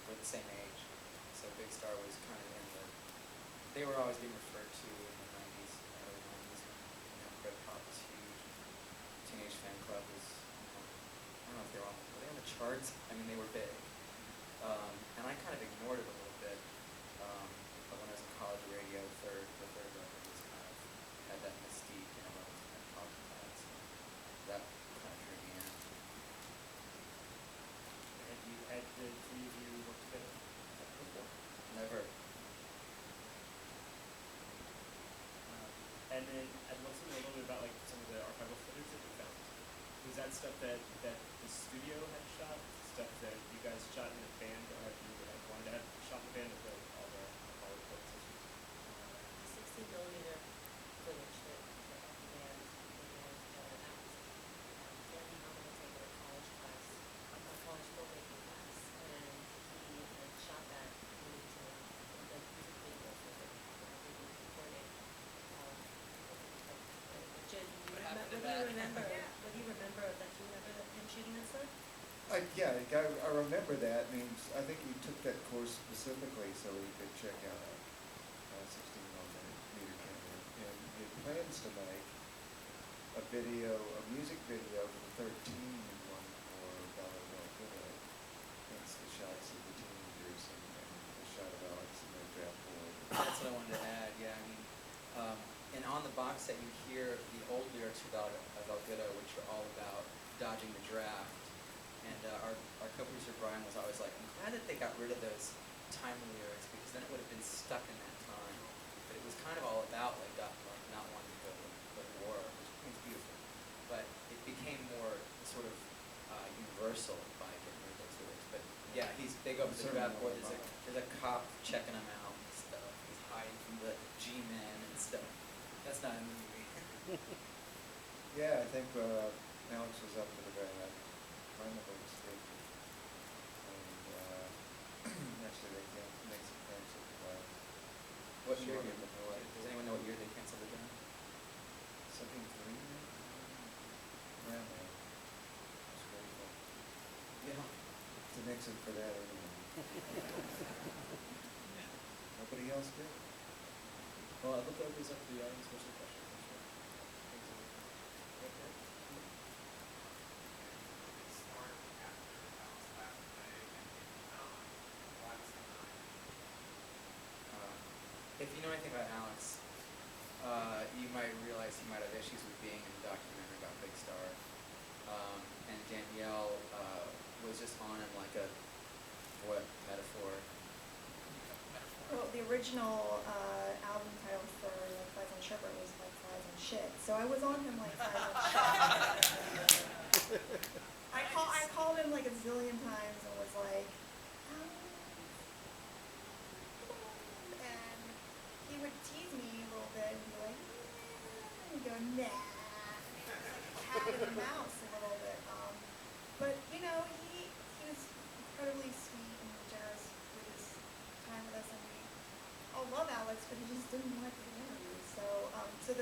were the same age. So Big Star was kind of in the, they were always being referred to in the 90s, early 90s. Brit Pop was huge. Teenage Fan Club was, I don't know if they were they on the charts? I mean, they were big. And I kind of ignored it a little bit. But when I was in college radio, the third record was kind of, had that mystique, when I was kind of talking about it. So that kind of drew me in. Had the three of you worked together before? Never. And then I'd love to know a little bit about like some of the archival footage that you found. Was that stuff that the studio had shot? Stuff that you guys shot in a band, or have you wanted to have shot in a band, or all the recorded sessions? 16mm footage that the band, that was Danny Hellman had taken a college class, a college filmmaking class, and he had shot that into the music video for the recording. Jody, what do you remember? What do you remember of that? Do you remember him shooting that stuff? Yeah, I remember that. I mean, I think he took that course specifically so he could check out a 16mm camera. And he had plans to make a music video for the 13 and one for Dollar Bill Widow. Hence the shots of the teenagers and the shot of Alex and their draft board. That's what I wanted to add, yeah. I mean, and on the box set you hear the old lyrics for Dollar Bill, which are all about dodging the draft. And our co-producer Brian was always like, I'm glad that they got rid of those timely lyrics, because then it would have been stuck in that time. But it was kind of all about like not wanting to go to war, which is beautiful. But it became more sort of universal by getting rid of those lyrics. But yeah, they go up to the draft board. There's a cop checking them out and stuff. He's hiding from the G-men and stuff. That's not in the movie. Yeah, I think Alex was up to the bat. Finally escaped. And actually they can't make some cancel the draft. What year? Does anyone know what year they canceled the draft? 73, around there. It's grateful. Yeah. To Nixon for that anyway. Nobody else did? Well, I'd love to open this up to the audience for some questions. If you know anything about Alex, you might realize he might have issues with being in the documentary about Big Star. And Danielle was just on him like a, what, metaphor? Well, the original album title for like Flies on Shepherd was like Flies on Shit. So I was on him like Flies on Shit. I called him like a zillion times and was like, and he would tease me a little bit and be like, and go, nah, cat and mouse a little bit. But you know, he was incredibly sweet and generous with his time with us, and we all love Alex, but he just didn't want to do interviews. So the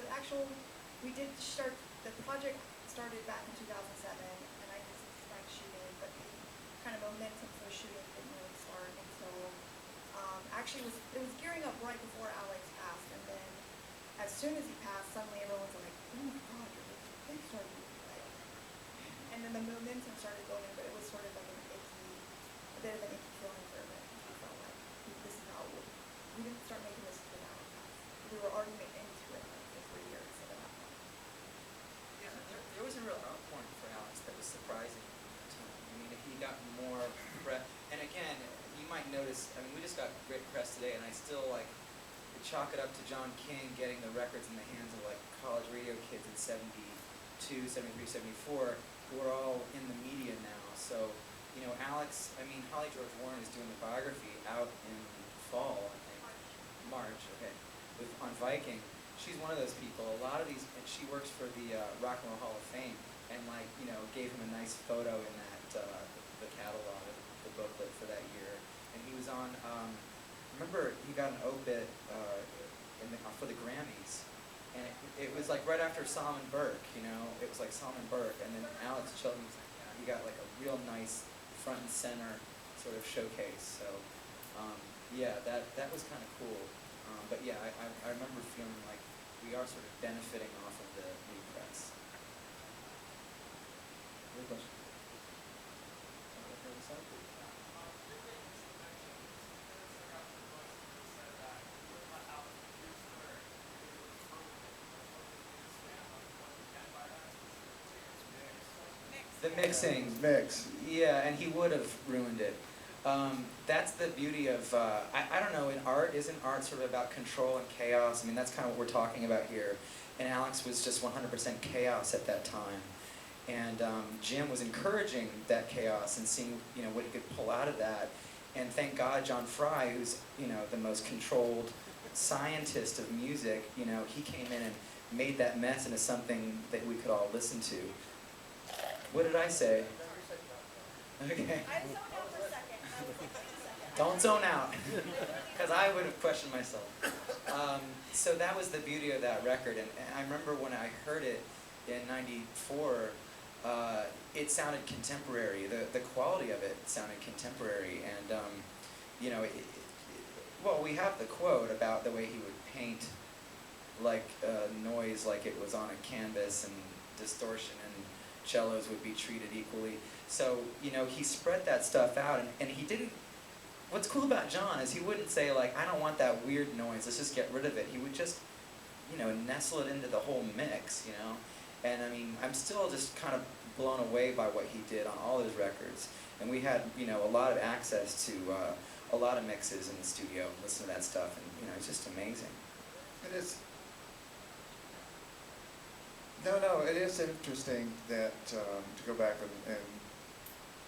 project started back in 2007, and I just started shooting, but the kind of momentum for shooting didn't really start until, actually it was gearing up right before Alex passed, and then as soon as he passed, suddenly everyone's like, oh my God, you're making a Big Star movie. And then the momentum started building, but it was sort of like a bit of an icky feeling for a minute. We felt like this is how we didn't start making this for Alex. We were already into it for 3 years at that point. Yeah, there was a real outpouring for Alex that was surprising at the time. I mean, he got more press, and again, you might notice, I mean, we just got great press today, and I still like chalk it up to John King getting the records in the hands of like college radio kids in 72, 73, 74, who are all in the media now. So, you know, Alex, I mean, Holly George Warren is doing the biography out in fall, I think. March, okay, on Viking. She's one of those people. A lot of these, and she works for the Rock and Roll Hall of Fame, and like, you know, gave him a nice photo in that the catalog, the booklet for that year. And he was on. Remember, he got an obit for the Grammys, and it was like right after Solomon Burke. You know, it was like Solomon Burke, and then Alex Chilton. He got like a real nice front and center sort of showcase. So yeah, that was kind of cool. But yeah, I remember feeling like we are sort of benefiting off of the new press. Good question. The mixing. Mix. Yeah, and he would have ruined it. That's the beauty of, I don't know, in art, isn't art sort of about control and chaos? I mean, that's kind of what we're talking about here. And Alex was just 100% chaos at that time. And Jim was encouraging that chaos and seeing, you know, what he could pull out of that. And thank God John Fry, who's, you know, the most controlled scientist of music, you know, he came in and made that mess into something that we could all listen to. What did I say? Okay. I zoned out for a second. I was like, wait a second. Don't zone out, because I would have questioned myself. So that was the beauty of that record, and I remember when I heard it in '94, it sounded contemporary. The quality of it sounded contemporary, and you know, well, we have the quote about the way he would paint like noise like it was on a canvas, and distortion and cellos would be treated equally. So, you know, he spread that stuff out, and he didn't, what's cool about John is he wouldn't say like, I don't want that weird noise, let's just get rid of it. He would just, you know, nestle it into the whole mix, you know. And I mean, I'm still just kind of blown away by what he did on all his records. And we had, you know, a lot of access to a lot of mixes in the studio, listen to that stuff, and, you know, it's just amazing. It is. No, it is interesting that to go back and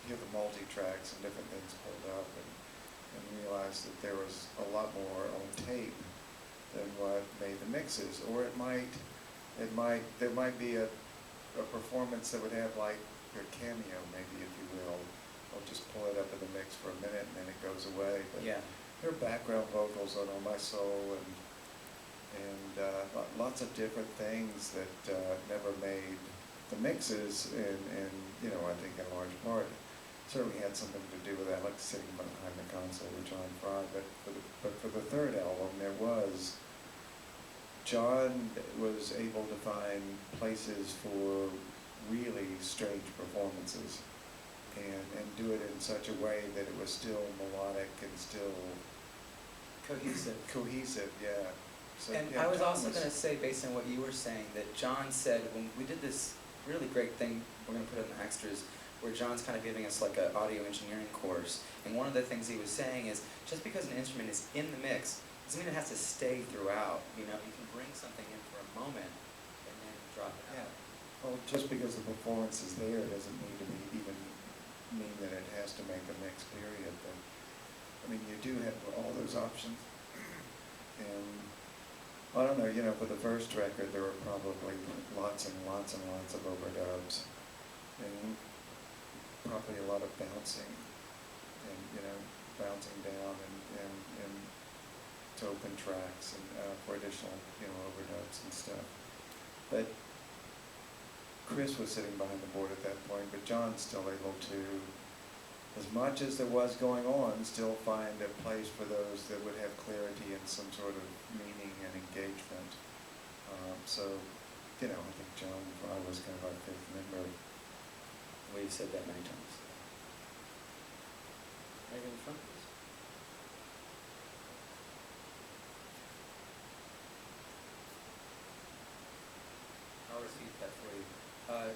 hear the multi-tracks and different things pulled up and realize that there was a lot more on tape than what made the mixes. Or there might be a performance that would have like a cameo, maybe, if you will. I'll just pull it up in the mix for a minute and then it goes away. But Yeah. there are background vocals on All My Soul and lots of different things that never made the mixes, and you know, I think in large part certainly had something to do with Alex sitting behind the console with John Fry. But for the third album, John was able to find places for really strange performances and do it in such a way that it was still melodic and still cohesive, yeah. So, And yeah, I was John also going to say, based on what you were saying, that John said when we did this really great thing, we're going to put it in the extras, where John's kind of giving us like an audio engineering course. And one of the things he was saying is, just because an instrument is in the mix doesn't mean it has to stay throughout. You know, you can bring something in for a moment and then drop it Yeah. out. Well, just because the performance is there doesn't need to mean that it has to make the mix, period. But I mean, you do have all those options. And I don't know, you know, for the first record there were probably lots and lots and lots of overdubs, and probably a lot of bouncing, and you know, bouncing down and to open tracks and for additional, you know, overdubs and stuff. But Chris was sitting behind the board at that point, but John's still able to, as much as there was going on, still find a place for those that would have clarity and some sort of meaning and engagement. So, you know, I think John Fry was kind of our fifth member. We've said that many times. Right in the front, please. I'll repeat that for you.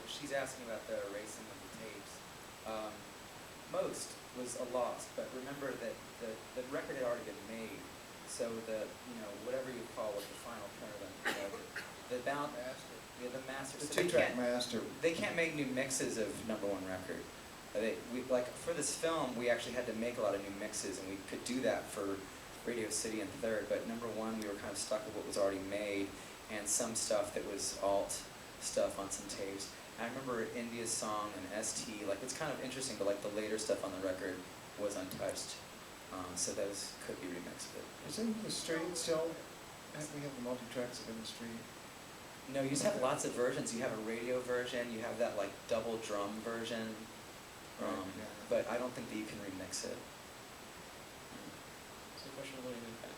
She's asking about the erasing of the tapes. Most was a loss, but remember that the record had already been made, so you know, whatever you call it, the final print of them, you know, the master. Yeah, the master. The So they two-track can't- master. They can't make new mixes of #1 record. Like for this film, we actually had to make a lot of new mixes, and we could do that for Radio City and Third. But #1, we were kind of stuck with what was already made, and some stuff that was alt stuff on some tapes. I remember India's song and ST. Like, it's kind of interesting, but like the later stuff on the record was untouched, so those could be remixed. But Is In the Street still? We have the multi-tracks of In the Street. no, you just have lots of versions. You have a radio version. You have that like double drum version. Right, yeah. but I don't think that you can remix it. So the question of William and Pat.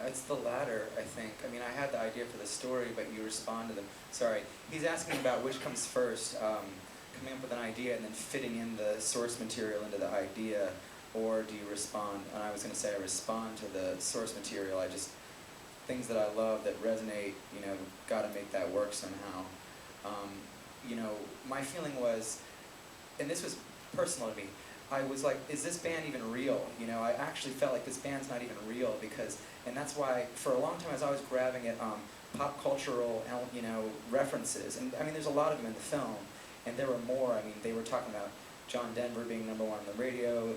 It's the latter, I think. I mean, I had the idea for the story, but you respond to them. Sorry. He's asking about which comes first, coming up with an idea and then fitting in the source material into the idea, or do you respond? And I was going to say I respond to the source material. I just, things that I love that resonate, you know, got to make that work somehow. You know, my feeling was, and this was personal to me, I was like, is this band even real? You know, I actually felt like this band's not even real because, and that's why for a long time I was always grabbing at pop cultural, you know, references. And I mean, there's a lot of them in the film, and there were more. I mean, they were talking about John Denver being #1 on the radio,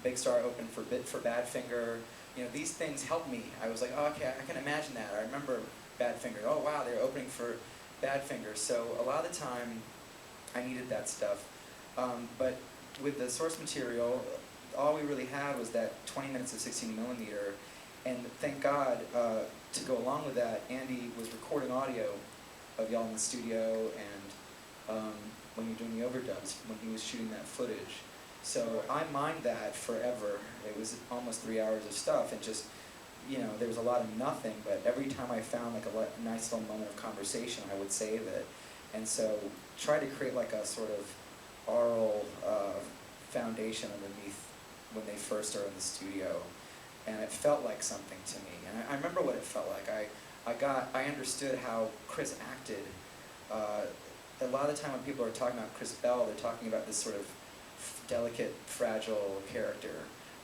Big Star opened for Badfinger. You know, these things helped me. I was like, oh, okay, I can imagine that. I remember Badfinger. Oh, wow, they're opening for Badfinger. So a lot of the time, I needed that stuff. But with the source material, all we really had was that 20 minutes of 16mm, and thank God, to go along with that, Andy was recording audio of y'all in the studio, and when you're doing the overdubs, when he was shooting that footage. So I mined that forever. It was almost 3 hours of stuff, and just, you know, there was a lot of nothing, but every time I found like a nice little moment of conversation, I would save it. And so try to create like a sort of oral foundation underneath when they first are in the studio, and it felt like something to me. And I remember what it felt like. I understood how Chris acted. A lot of the time when people are talking about Chris Bell, they're talking about this sort of delicate, fragile character,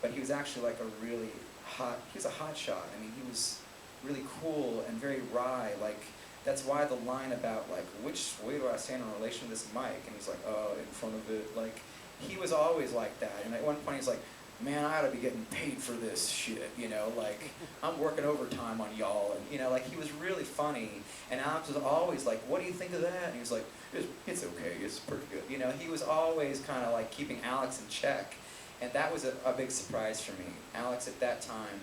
but he was actually like a really hot. He was a hot shot. I mean, he was really cool and very wry. Like, that's why the line about, like, which way do I stand in relation to this mic? And he's like, oh, in front of it. Like, he was always like that. And at one point he's like, man, I ought to be getting paid for this shit, you know? Like, I'm working overtime on y'all. And, you know, like, he was really funny. And Alex was always like, what do you think of that? And he was like, it's okay, it's pretty good. You know, he was always kind of like keeping Alex in check. And that was a big surprise for me. Alex at that time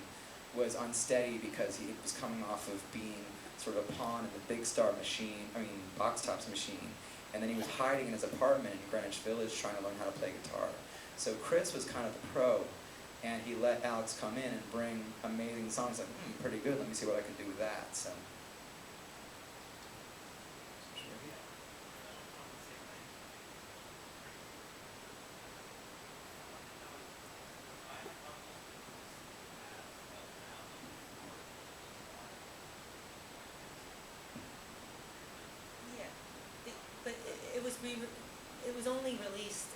was unsteady because he was coming off of being sort of a pawn in the Big Star machine, Box Tops machine. And then he was hiding in his apartment in Greenwich Village trying to learn how to play guitar. So Chris was kind of the pro, and he let Alex come in and bring amazing songs like, pretty good, let me see what I can do with that. So. It was only released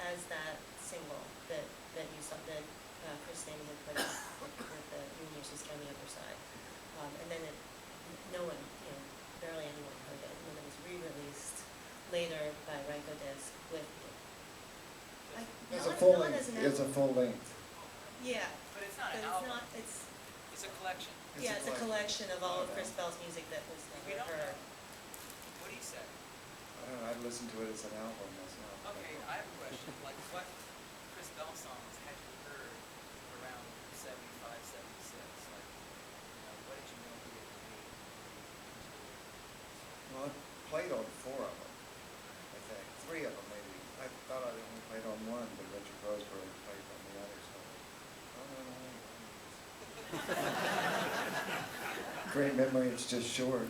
as that single that you saw, that Chris Sammy had put out with the Unions Just on the Upper Side. And then no one, you know, barely anyone heard it. And then it was re-released later by Ryko Disc with It's a full length. It's a full length. Yeah. But it's not But an it's album. not, it's It's a collection. a collection of all of Chris Bell's music that was We never don't heard. know. What do you say? I don't know, I'd listen to it as an album myself. Okay, I have a question. Like, what Chris Bell songs had you heard around 75, 76? Like, what did you know he had made? Well, I played on 4 of them, I think. 3 of them, maybe. I thought I only played on 1, but Richard Roseberry played on the other, so oh, no. Great memory, it's just short.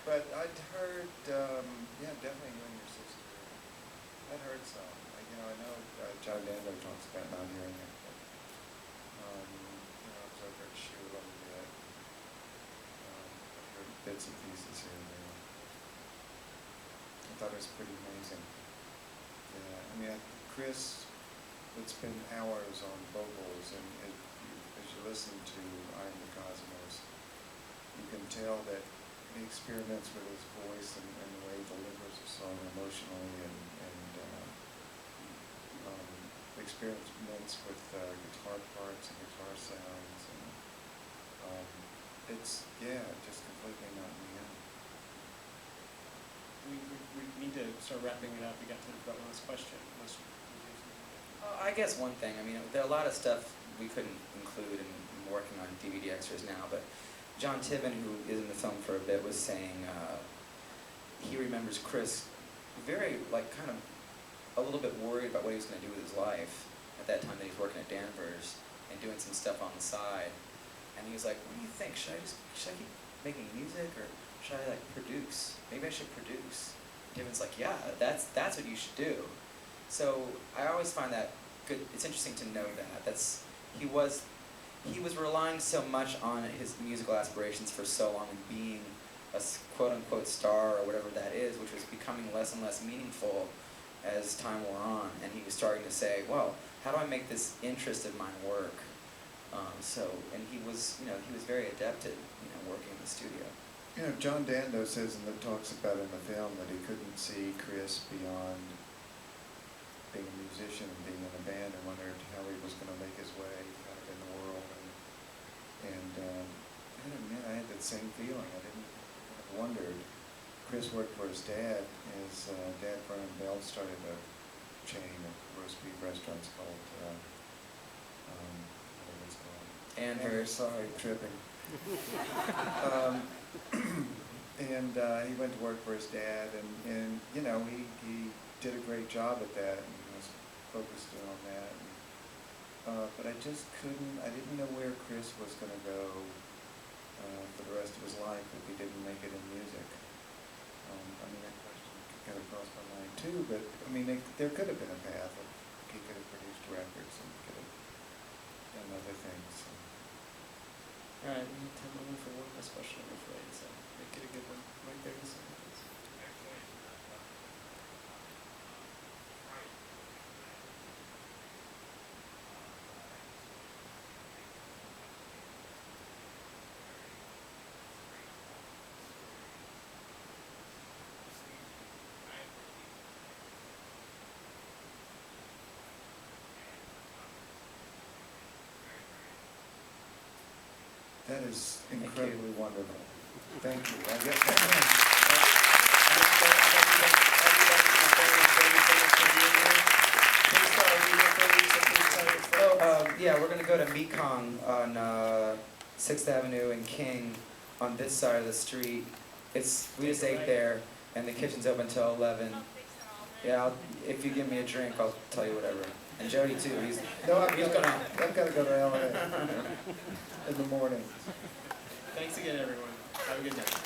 But I'd heard, definitely You and Your Sister. I'd heard some. I know John Denver talks about not hearing it, but I was over at Shoe a little bit. I've heard bits and pieces here and there. I thought it was pretty amazing. Yeah, Chris would spend hours on vocals, and as you listen to I Am the Cosmos, you can tell that he experiments with his voice and the way he delivers a song emotionally, and experiments with guitar parts and guitar sound. produce. Yeah, just completely not in the end. We need to start wrapping it up. We got time for about one last question. Unless you have something. I guess one thing, I mean, there are a lot of stuff we couldn't include in working on DVD extras now, but John Tiven, who is in the film for a bit, was saying he remembers Chris very, like, kind of a little bit worried about what he was going to do with his life at that time that he was working at Danvers and doing some stuff on the side. And he was like, what do you think? Should I keep making music, or should I, like, produce? Maybe I should produce. Tiven's like, yeah, that's what you should do. So I always find that good. It's interesting to know that. He was relying so much on his musical aspirations for so long and being a quote-unquote star or whatever that is, which was becoming less and less meaningful as time wore on. And he was starting to say, well, how do I make this interest of mine work? And he was very adept at, working in the studio. John Dando says talks about in the film that he couldn't see Chris beyond being a musician and being in a band, and wondered how he was going to make his way kind of in the world. And I admit, I had that same feeling. I wondered. Chris worked for his dad. His dad, Vernon Bell, started a chain of roast beef restaurants called, whatever it's called. Anvers. Sorry, tripping. And he went to work for his dad, and he did a great job at that, and he was focused on that. But I just I didn't know where Chris was going to go for the rest of his life if he didn't make it in music. That question kind of crossed my mind too, but there could have been a path. He could have produced records and could have done other things. All right, we have time only for one last question, I'm afraid, so make it a good one. Right there, this one, please. That is incredibly wonderful. Thank you. I guess Yeah, we're going to go to Mekong on 6th Avenue and King on this side of the street. We just ate there, and the kitchen's open until 11. Yeah, if you give me a drink, I'll tell you whatever. And Jody too. I've got to go to LA in the morning. Thanks again, everyone. Have a good night.